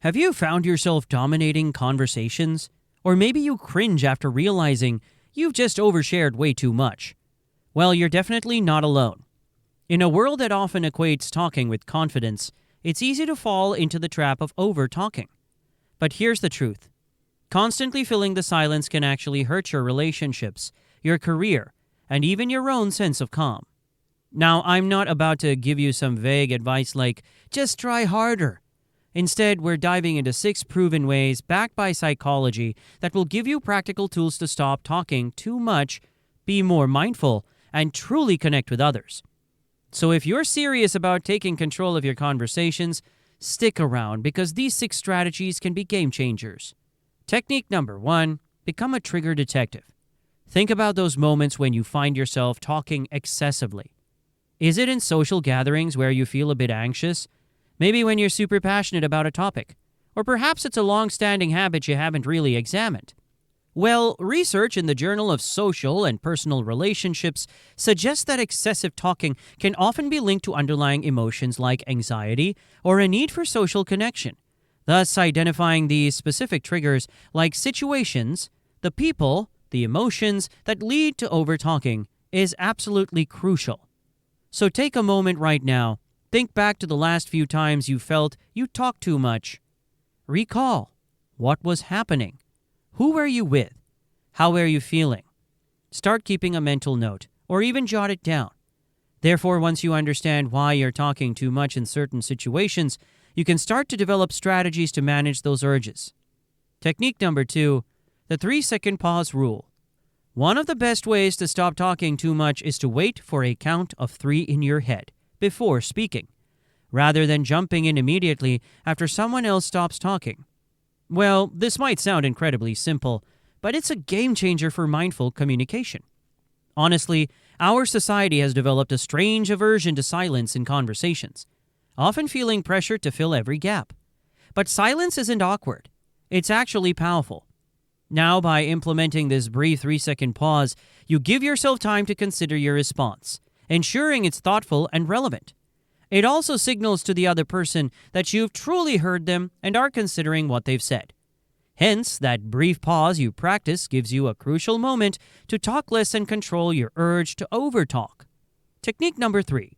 Have you found yourself dominating conversations? Or maybe you cringe after realizing you've just overshared way too much? Well, you're definitely not alone. In a world that often equates talking with confidence, it's easy to fall into the trap of over-talking. But here's the truth. Constantly filling the silence can actually hurt your relationships, your career, and even your own sense of calm. Now, I'm not about to give you some vague advice like, just try harder. Instead, we're diving into 6 proven ways backed by psychology that will give you practical tools to stop talking too much, be more mindful, and truly connect with others. So if you're serious about taking control of your conversations, stick around because these 6 strategies can be game changers. Technique number 1, become a trigger detective. Think about those moments when you find yourself talking excessively. Is it in social gatherings where you feel a bit anxious? Maybe when you're super passionate about a topic. Or perhaps it's a long-standing habit you haven't really examined. Well, research in the Journal of Social and Personal Relationships suggests that excessive talking can often be linked to underlying emotions like anxiety or a need for social connection. Thus, identifying these specific triggers like situations, the people, the emotions that lead to over-talking is absolutely crucial. So take a moment right now. Think back to the last few times you felt you talked too much. Recall. What was happening? Who were you with? How were you feeling? Start keeping a mental note, or even jot it down. Therefore, once you understand why you're talking too much in certain situations, you can start to develop strategies to manage those urges. Technique number 2, the 3-second pause rule. One of the best ways to stop talking too much is to wait for a count of 3 in your head before speaking, rather than jumping in immediately after someone else stops talking. Well, this might sound incredibly simple, but it's a game changer for mindful communication. Honestly, our society has developed a strange aversion to silence in conversations, often feeling pressure to fill every gap. But silence isn't awkward. It's actually powerful. Now, by implementing this brief 3-second pause, you give yourself time to consider your response, ensuring it's thoughtful and relevant. It also signals to the other person that you've truly heard them and are considering what they've said. Hence, that brief pause you practice gives you a crucial moment to talk less and control your urge to overtalk. Technique number 3,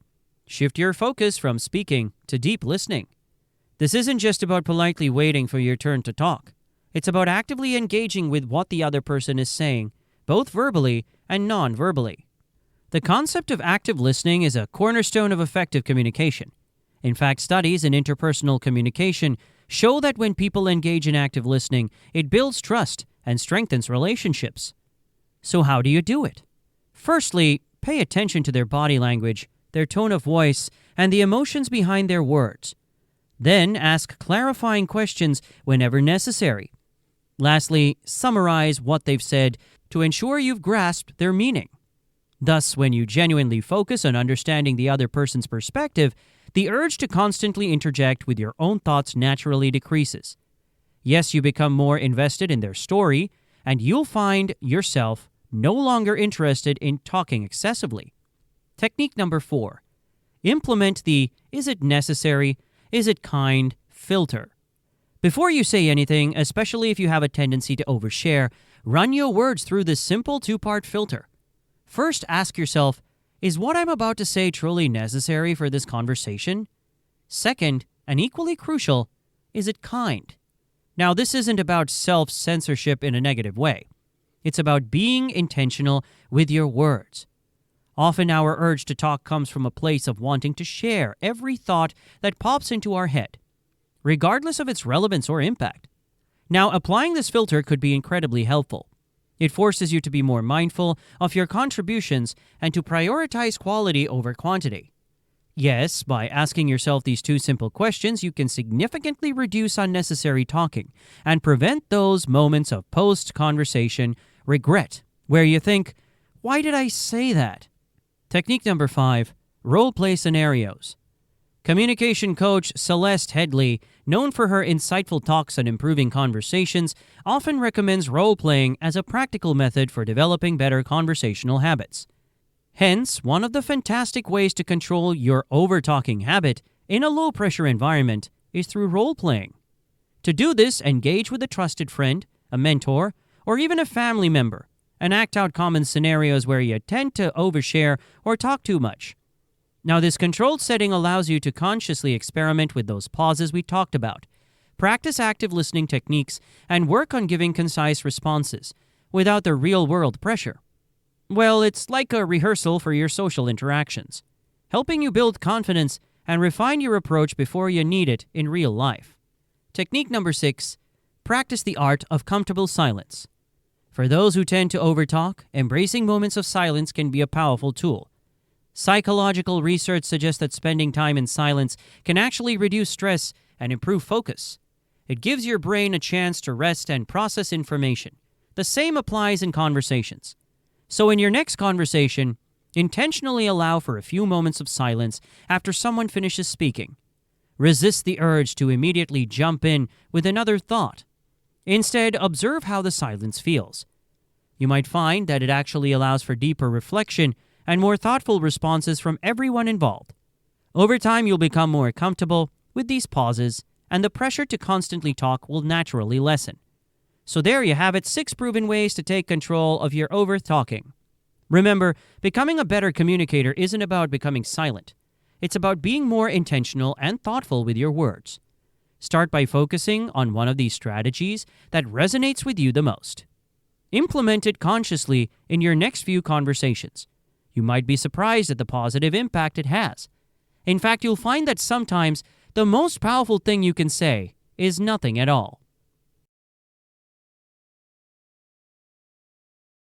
shift your focus from speaking to deep listening. This isn't just about politely waiting for your turn to talk. It's about actively engaging with what the other person is saying, both verbally and non-verbally. The concept of active listening is a cornerstone of effective communication. In fact, studies in interpersonal communication show that when people engage in active listening, it builds trust and strengthens relationships. So how do you do it? Firstly, pay attention to their body language, their tone of voice, and the emotions behind their words. Then ask clarifying questions whenever necessary. Lastly, summarize what they've said to ensure you've grasped their meaning. Thus, when you genuinely focus on understanding the other person's perspective, the urge to constantly interject with your own thoughts naturally decreases. Yes, you become more invested in their story, and you'll find yourself no longer interested in talking excessively. Technique number 4. Implement the "is it necessary, is it kind" filter. Before you say anything, especially if you have a tendency to overshare, run your words through this simple 2-part filter. First, ask yourself, is what I'm about to say truly necessary for this conversation? Second, and equally crucial, is it kind? Now, this isn't about self-censorship in a negative way. It's about being intentional with your words. Often our urge to talk comes from a place of wanting to share every thought that pops into our head, regardless of its relevance or impact. Now, applying this filter could be incredibly helpful. It forces you to be more mindful of your contributions and to prioritize quality over quantity. Yes, by asking yourself these 2 simple questions, you can significantly reduce unnecessary talking and prevent those moments of post-conversation regret, where you think, why did I say that? Technique number 5, role-play scenarios. Communication coach Celeste Headley, known for her insightful talks on improving conversations, often recommends role-playing as a practical method for developing better conversational habits. Hence, one of the fantastic ways to control your over-talking habit in a low-pressure environment is through role-playing. To do this, engage with a trusted friend, a mentor, or even a family member, and act out common scenarios where you tend to overshare or talk too much. Now, this controlled setting allows you to consciously experiment with those pauses we talked about, practice active listening techniques, and work on giving concise responses without the real-world pressure. Well, it's like a rehearsal for your social interactions, helping you build confidence and refine your approach before you need it in real life. Technique number 6, practice the art of comfortable silence. For those who tend to overtalk, embracing moments of silence can be a powerful tool. Psychological research suggests that spending time in silence can actually reduce stress and improve focus. It gives your brain a chance to rest and process information. The same applies in conversations. So in your next conversation, intentionally allow for a few moments of silence after someone finishes speaking. Resist the urge to immediately jump in with another thought. Instead, observe how the silence feels. You might find that it actually allows for deeper reflection and more thoughtful responses from everyone involved. Over time, you'll become more comfortable with these pauses, and the pressure to constantly talk will naturally lessen. So there you have it, 6 proven ways to take control of your over-talking. Remember, becoming a better communicator isn't about becoming silent. It's about being more intentional and thoughtful with your words. Start by focusing on one of these strategies that resonates with you the most. Implement it consciously in your next few conversations. You might be surprised at the positive impact it has. In fact, you'll find that sometimes the most powerful thing you can say is nothing at all.